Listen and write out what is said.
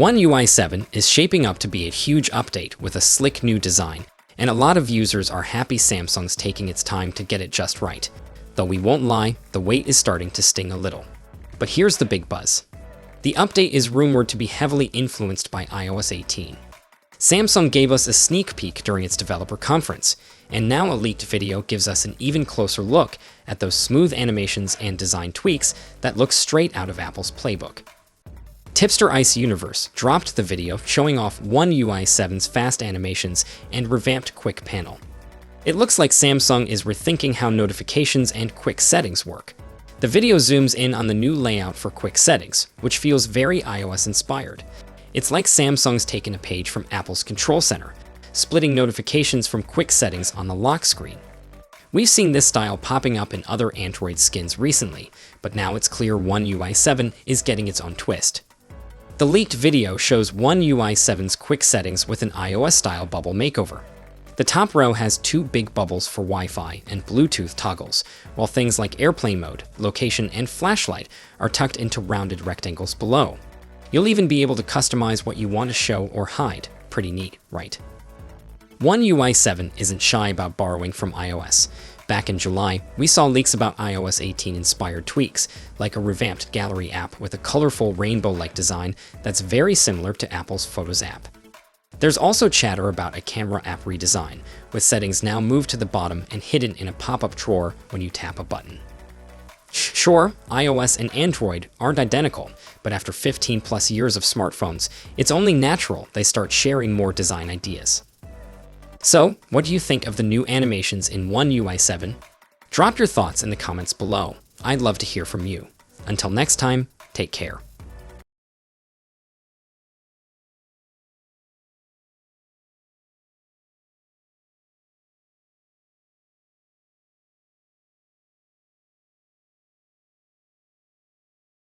One UI 7 is shaping up to be a huge update with a slick new design, and a lot of users are happy Samsung's taking its time to get it just right. Though we won't lie, the wait is starting to sting a little. But here's the big buzz. The update is rumored to be heavily influenced by iOS 18. Samsung gave us a sneak peek during its developer conference, and now a leaked video gives us an even closer look at those smooth animations and design tweaks that look straight out of Apple's playbook. Tipster Ice Universe dropped the video showing off One UI 7's fast animations and revamped quick panel. It looks like Samsung is rethinking how notifications and quick settings work. The video zooms in on the new layout for quick settings, which feels very iOS-inspired. It's like Samsung's taken a page from Apple's Control Center, splitting notifications from quick settings on the lock screen. We've seen this style popping up in other Android skins recently, but now it's clear One UI 7 is getting its own twist. The leaked video shows One UI 7's quick settings with an iOS-style bubble makeover. The top row has two big bubbles for Wi-Fi and Bluetooth toggles, while things like airplane mode, location, and flashlight are tucked into rounded rectangles below. You'll even be able to customize what you want to show or hide. Pretty neat, right? One UI 7 isn't shy about borrowing from iOS. Back in July, we saw leaks about iOS 18-inspired tweaks, like a revamped gallery app with a colorful rainbow-like design that's very similar to Apple's Photos app. There's also chatter about a camera app redesign, with settings now moved to the bottom and hidden in a pop-up drawer when you tap a button. Sure, iOS and Android aren't identical, but after 15+ years of smartphones, it's only natural they start sharing more design ideas. So, what do you think of the new animations in One UI 7? Drop your thoughts in the comments below. I'd love to hear from you. Until next time, take care.